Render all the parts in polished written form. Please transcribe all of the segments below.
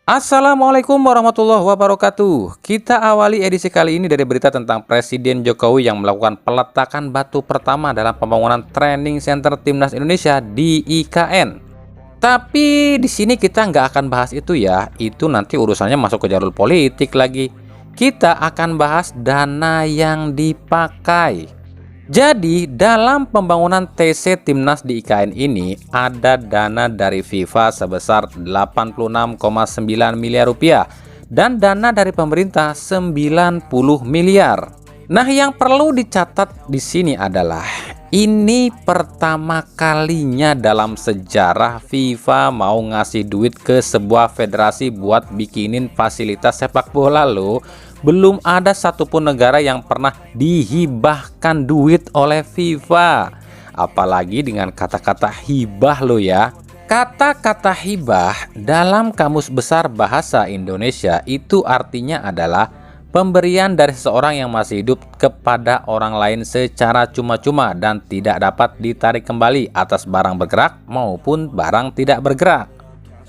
Assalamualaikum warahmatullahi wabarakatuh. Kita awali edisi kali ini dari berita tentang Presiden Jokowi yang melakukan peletakan batu pertama dalam pembangunan training center Timnas Indonesia di IKN. Tapi di sini kita nggak akan bahas itu ya, itu nanti urusannya masuk ke jalur politik lagi. Kita akan bahas dana yang dipakai. Jadi dalam pembangunan TC Timnas di IKN ini ada dana dari FIFA sebesar 86,9 miliar rupiah dan dana dari pemerintah 90 miliar. Nah, yang perlu dicatat di sini adalah ini pertama kalinya dalam sejarah FIFA mau ngasih duit ke sebuah federasi buat bikinin fasilitas sepak bola loh. Belum ada satupun negara yang pernah dihibahkan duit oleh FIFA. Apalagi dengan kata-kata hibah loh ya. Kata-kata hibah dalam Kamus Besar Bahasa Indonesia itu artinya adalah pemberian dari seseorang yang masih hidup kepada orang lain secara cuma-cuma dan tidak dapat ditarik kembali atas barang bergerak maupun barang tidak bergerak.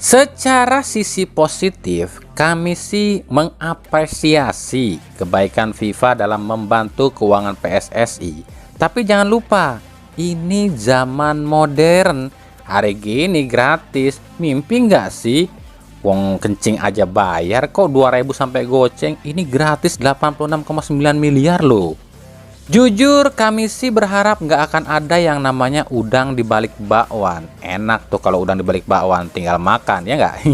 Secara sisi positif, kami sih mengapresiasi kebaikan FIFA dalam membantu keuangan PSSI. Tapi jangan lupa, ini zaman modern. Hari gini gratis, mimpi nggak sih? Wong kencing aja bayar kok 2.000 sampai goceng. Ini gratis 86,9 miliar loh. Jujur kami sih berharap nggak akan ada yang namanya udang di balik bakwan. Enak tuh kalau udang di balik bakwan, tinggal makan ya nggak?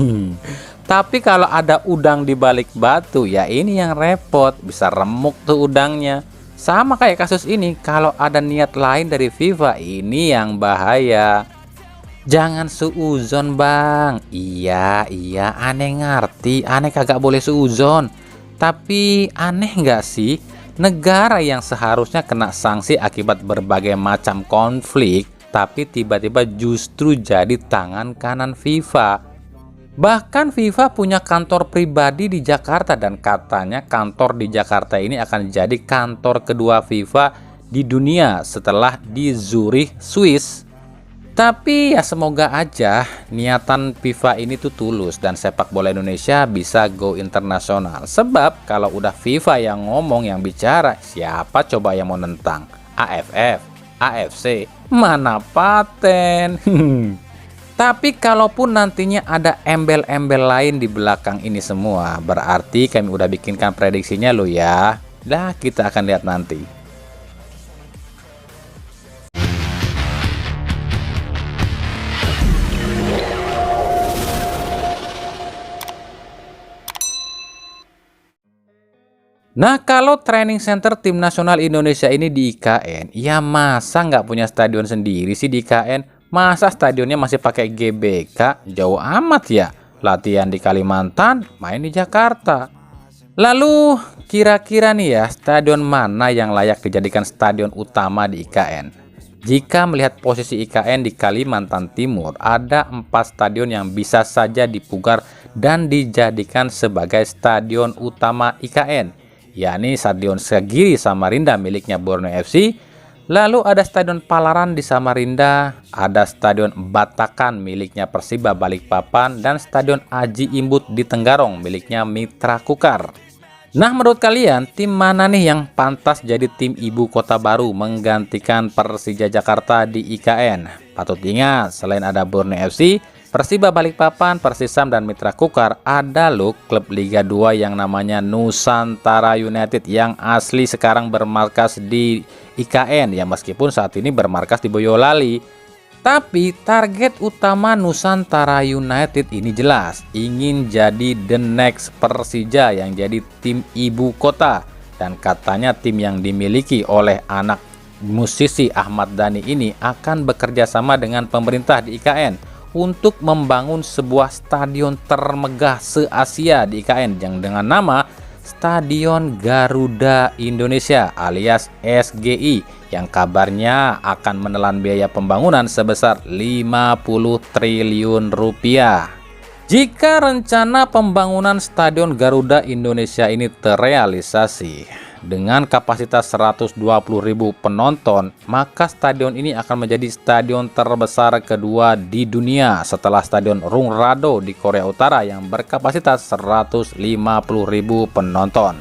Tapi kalau ada udang di balik batu ya ini yang repot, bisa remuk tuh udangnya. Sama kayak kasus ini, kalau ada niat lain dari FIFA ini yang bahaya. Jangan suuzon bang. Iya aneh ngerti, aneh kagak boleh suuzon. Tapi aneh nggak sih? Negara yang seharusnya kena sanksi akibat berbagai macam konflik, tapi tiba-tiba justru jadi tangan kanan FIFA. Bahkan FIFA punya kantor pribadi di Jakarta dan katanya kantor di Jakarta ini akan jadi kantor kedua FIFA di dunia setelah di Zurich, Swiss. Tapi ya semoga aja niatan FIFA ini tuh tulus dan sepak bola Indonesia bisa go internasional. Sebab kalau udah FIFA yang ngomong yang bicara, siapa coba yang mau nentang? AFF, AFC, mana paten? Tapi kalaupun nantinya ada embel-embel lain di belakang ini semua, berarti kami udah bikinkan prediksinya loh ya. Dah kita akan lihat nanti. Nah, kalau training center tim nasional Indonesia ini di IKN, ya masa nggak punya stadion sendiri sih di IKN? Masa stadionnya masih pakai GBK? Jauh amat ya. Latihan di Kalimantan, main di Jakarta. Lalu, kira-kira nih ya, stadion mana yang layak dijadikan stadion utama di IKN? Jika melihat posisi IKN di Kalimantan Timur, ada 4 stadion yang bisa saja dipugar dan dijadikan sebagai stadion utama IKN. Yakni Stadion Segiri Samarinda miliknya Borneo FC, lalu ada Stadion Palaran di Samarinda, ada Stadion Batakan miliknya Persiba Balikpapan, dan Stadion Aji Imbut di Tenggarong miliknya Mitra Kukar. Nah, menurut kalian tim mana nih yang pantas jadi tim ibu kota baru menggantikan Persija Jakarta di IKN? Patut diingat, selain ada Borneo FC, Persiba Balikpapan, Persisam, dan Mitra Kukar, ada loh klub Liga 2 yang namanya Nusantara United yang asli sekarang bermarkas di IKN ya, meskipun saat ini bermarkas di Boyolali. Tapi target utama Nusantara United ini jelas, ingin jadi the next Persija yang jadi tim ibu kota. Dan katanya tim yang dimiliki oleh anak musisi Ahmad Dhani ini akan bekerja sama dengan pemerintah di IKN untuk membangun sebuah stadion termegah se-Asia di IKN yang dengan nama Stadion Garuda Indonesia alias SGI yang kabarnya akan menelan biaya pembangunan sebesar 50 triliun rupiah. Jika rencana pembangunan Stadion Garuda Indonesia ini terrealisasi, dengan kapasitas 120.000 penonton, maka stadion ini akan menjadi stadion terbesar kedua di dunia setelah Stadion Rungrado di Korea Utara yang berkapasitas 150.000 penonton.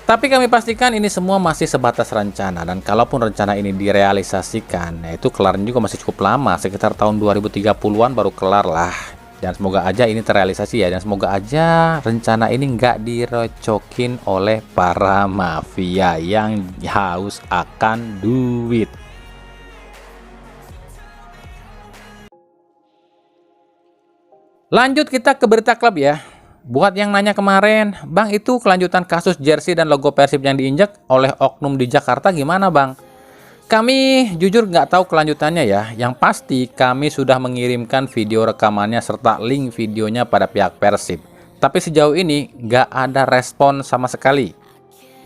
Tapi kami pastikan ini semua masih sebatas rencana, dan kalaupun rencana ini direalisasikan, itu kelarnya juga masih cukup lama, sekitar tahun 2030-an baru kelar lah. Dan semoga aja ini terrealisasi ya, dan semoga aja rencana ini nggak direcokin oleh para mafia yang haus akan duit. Lanjut kita ke berita klub ya. Buat yang nanya kemarin, Bang, itu kelanjutan kasus jersey dan logo Persib yang diinjek oleh oknum di Jakarta gimana, Bang? Kami jujur nggak tahu kelanjutannya ya. Yang pasti kami sudah mengirimkan video rekamannya serta link videonya pada pihak Persib. Tapi sejauh ini nggak ada respon sama sekali.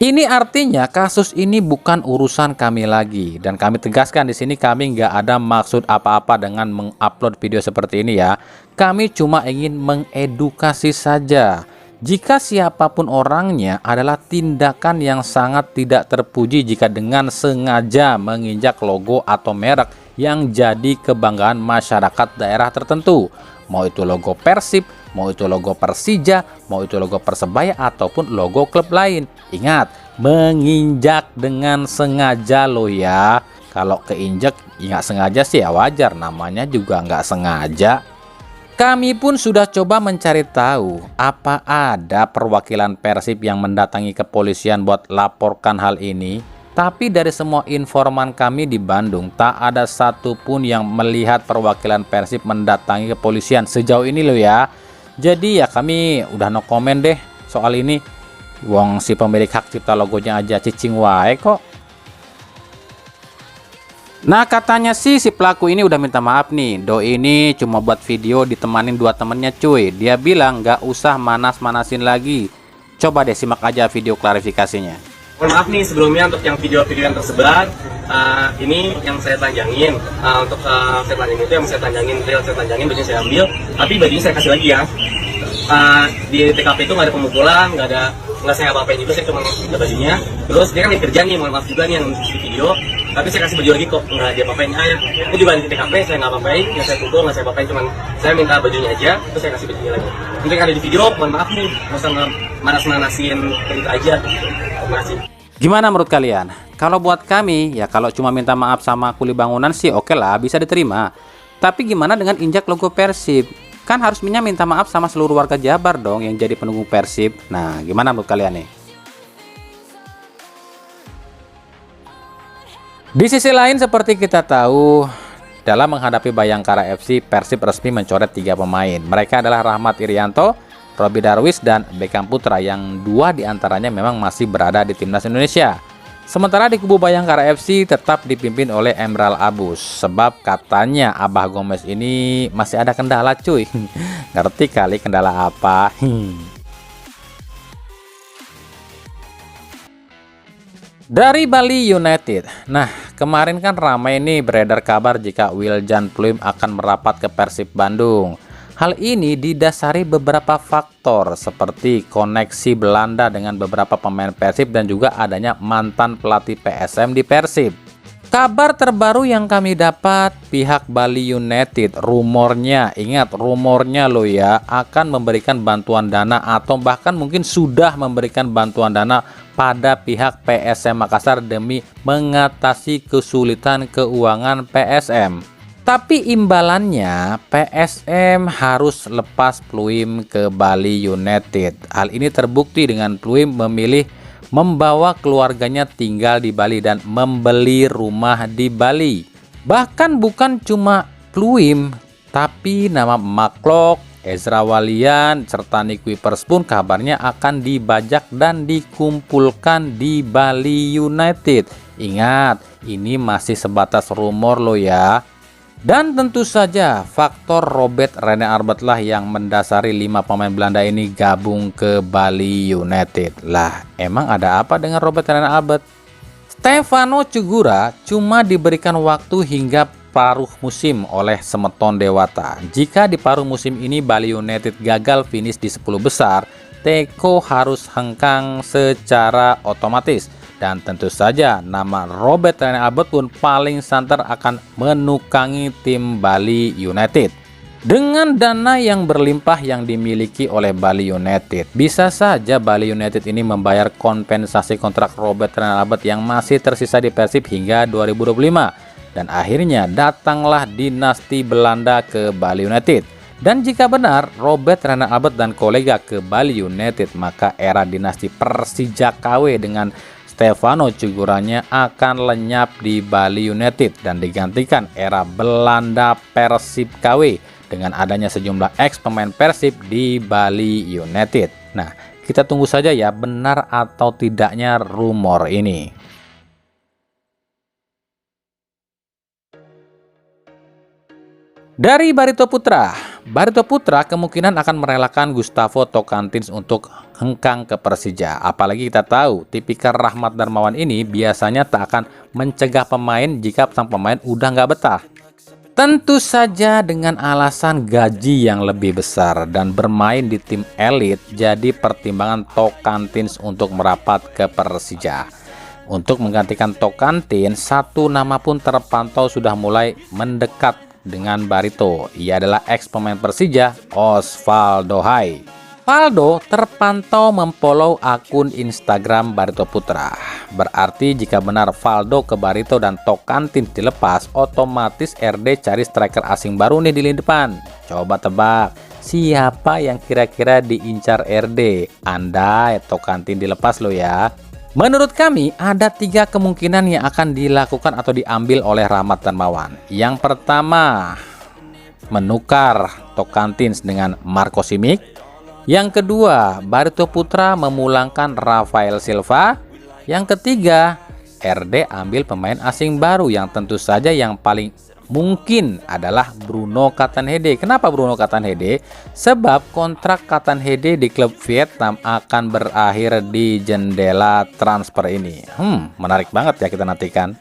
Ini artinya kasus ini bukan urusan kami lagi. Dan kami tegaskan di sini kami nggak ada maksud apa-apa dengan mengupload video seperti ini ya. Kami cuma ingin mengedukasi saja. Jika siapapun orangnya adalah tindakan yang sangat tidak terpuji jika dengan sengaja menginjak logo atau merek yang jadi kebanggaan masyarakat daerah tertentu. Mau itu logo Persib, mau itu logo Persija, mau itu logo Persebaya ataupun logo klub lain. Ingat, menginjak dengan sengaja loh ya. Kalau keinjak nggak sengaja sih ya wajar, namanya juga nggak sengaja. Kami pun sudah coba mencari tahu apa ada perwakilan Persib yang mendatangi kepolisian buat laporkan hal ini. Tapi dari semua informan kami di Bandung, tak ada satupun yang melihat perwakilan Persib mendatangi kepolisian sejauh ini loh ya. Jadi ya kami udah no komen deh soal ini. Wong si pemilik hak cipta logonya aja cicing wae kok. Nah katanya sih si pelaku ini udah minta maaf nih. Doi ini cuma buat video ditemanin dua temennya cuy. Dia bilang nggak usah manas-manasin lagi. Coba deh simak aja video klarifikasinya. Mohon maaf nih sebelumnya untuk yang video-video yang tersebar. Ini yang saya tanjangin. Untuk saya tanjangin itu yang saya tanjangin, real saya tanjangin, bajunya saya ambil. Tapi bajunya saya kasih lagi ya. Di TKP itu nggak ada pemukulan, nggak saya apa-apain juga, saya cuma ada bajunya. Terus dia kan lagi kerja nih, mohon maaf juga nih yang di video. Tapi saya kasih baju lagi kok, nggak dia apa-apain aja. Ini juga di TKP saya nggak apa-apain, nggak saya pukul, nggak saya apa-apain, cuman saya minta bajunya aja, terus saya kasih bajunya lagi. Untuk yang ada di video, mohon maaf nih, nggak usah manas-manasin gitu aja. Terima kasih. Gimana menurut kalian? Kalau buat kami, ya kalau cuma minta maaf sama kuli bangunan sih oke lah, bisa diterima. Tapi gimana dengan injak logo Persib? Kan harusnya minta maaf sama seluruh warga Jabar dong yang jadi pendukung Persib. Nah, gimana menurut kalian nih? Di sisi lain seperti kita tahu, dalam menghadapi Bayangkara FC, Persib resmi mencoret 3 pemain. Mereka adalah Rahmat Irianto, Robby Darwis, dan Beckham Putra yang 2 diantaranya memang masih berada di timnas Indonesia. Sementara di kubu Bayangkara FC tetap dipimpin oleh Emral Abus. Sebab katanya Abah Gomez ini masih ada kendala cuy. Ngerti kali kendala apa? Dari Bali United. Nah, kemarin kan ramai nih beredar kabar jika Wiljan Pluim akan merapat ke Persib Bandung. Hal ini didasari beberapa faktor seperti koneksi Belanda dengan beberapa pemain Persib dan juga adanya mantan pelatih PSM di Persib. Kabar terbaru yang kami dapat, pihak Bali United rumornya, ingat rumornya loh ya, akan memberikan bantuan dana atau bahkan mungkin sudah memberikan bantuan dana pada pihak PSM Makassar demi mengatasi kesulitan keuangan PSM. Tapi imbalannya PSM harus lepas Pluim ke Bali United. Hal ini terbukti dengan Pluim memilih membawa keluarganya tinggal di Bali dan membeli rumah di Bali. Bahkan bukan cuma Pluim, tapi nama Maklok, Ezra Walian, serta Nick Wipers pun kabarnya akan dibajak dan dikumpulkan di Bali United. Ingat, ini masih sebatas rumor loh ya. Dan tentu saja faktor Robert Rene Arbet lah yang mendasari 5 pemain Belanda ini gabung ke Bali United. Lah, emang ada apa dengan Robert Rene Arbet? Stefano Cugura cuma diberikan waktu hingga paruh musim oleh Semeton Dewata. Jika di paruh musim ini Bali United gagal finish di 10 besar, Teko harus hengkang secara otomatis. Dan tentu saja nama Robert Rene Albert pun paling santer akan menukangi tim Bali United. Dengan dana yang berlimpah yang dimiliki oleh Bali United, bisa saja Bali United ini membayar kompensasi kontrak Robert Rene Albert yang masih tersisa di Persib hingga 2025. Dan akhirnya datanglah dinasti Belanda ke Bali United. Dan jika benar Robert Rene Albert dan kolega ke Bali United, maka era dinasti Persija KW dengan Stefano Cuguranya akan lenyap di Bali United dan digantikan era Belanda Persib KW dengan adanya sejumlah ex pemain Persib di Bali United. Nah, kita tunggu saja ya benar atau tidaknya rumor ini. Dari Barito Putra kemungkinan akan merelakan Gustavo Tocantins untuk hengkang ke Persija. Apalagi kita tahu tipikal Rahmat Darmawan ini biasanya tak akan mencegah pemain jika sang pemain udah nggak betah. Tentu saja dengan alasan gaji yang lebih besar dan bermain di tim elit jadi pertimbangan Tocantins untuk merapat ke Persija. Untuk menggantikan Tocantins, satu nama pun terpantau sudah mulai mendekat dengan Barito. Ia adalah ex pemain Persija, Osvaldo Hai. Valdo terpantau memfollow akun Instagram Barito Putra. Berarti jika benar Valdo ke Barito dan Tocantins dilepas, otomatis RD cari striker asing baru nih di lini depan. Coba tebak, siapa yang kira-kira diincar RD? Andai Tocantins dilepas lo ya. Menurut kami ada 3 kemungkinan yang akan dilakukan atau diambil oleh Rahmat Darmawan. Yang pertama, menukar Tocantins dengan Marco Simic. Yang kedua, Barito Putra memulangkan Rafael Silva. Yang ketiga, RD ambil pemain asing baru yang tentu saja yang paling mungkin adalah Bruno Katanhede. Kenapa Bruno Katanhede? Sebab kontrak Katanhede di klub Vietnam akan berakhir di jendela transfer ini. Menarik banget ya, kita nantikan.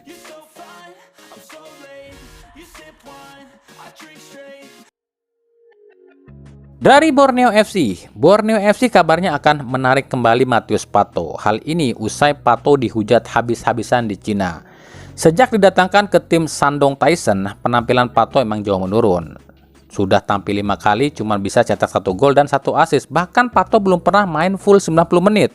Dari Borneo FC kabarnya akan menarik kembali Matius Pato. Hal ini usai Pato dihujat habis-habisan di Cina. Sejak didatangkan ke tim Shandong Tyson, penampilan Pato emang jauh menurun. Sudah tampil 5 kali, cuma bisa cetak 1 gol dan 1 assist. Bahkan Pato belum pernah main full 90 menit.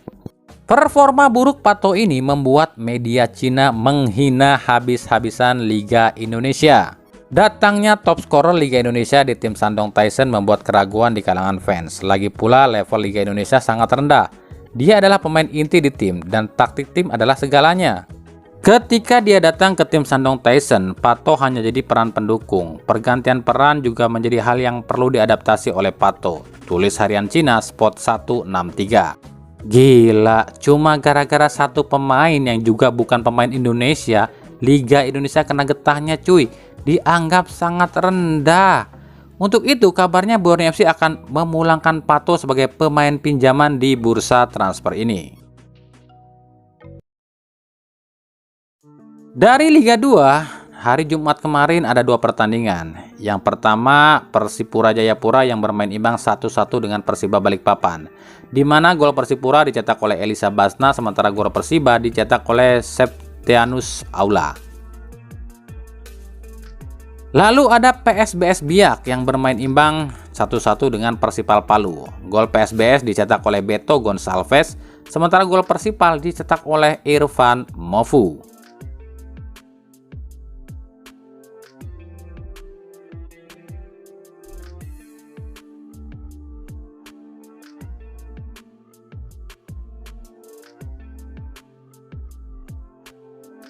Performa buruk Pato ini membuat media Cina menghina habis-habisan Liga Indonesia. Datangnya top scorer Liga Indonesia di tim Shandong Tyson membuat keraguan di kalangan fans. Lagi pula level Liga Indonesia sangat rendah. Dia adalah pemain inti di tim dan taktik tim adalah segalanya. Ketika dia datang ke tim Shandong Tyson, Pato hanya jadi peran pendukung. Pergantian peran juga menjadi hal yang perlu diadaptasi oleh Pato. Tulis harian Cina Spot 163. Gila, cuma gara-gara satu pemain yang juga bukan pemain Indonesia, Liga Indonesia kena getahnya cuy. Dianggap sangat rendah. Untuk itu kabarnya Borneo FC akan memulangkan Pato sebagai pemain pinjaman di bursa transfer ini. Dari Liga 2, hari Jumat kemarin ada 2 pertandingan. Yang pertama Persipura Jayapura yang bermain imbang 1-1 dengan Persiba Balikpapan, di mana gol Persipura dicetak oleh Elisa Basna sementara gol Persiba dicetak oleh Septianus Aula. Lalu ada PSBS Biak yang bermain imbang 1-1 dengan Persipal Palu. Gol PSBS dicetak oleh Beto Gonçalves, sementara gol Persipal dicetak oleh Irfan Mofu.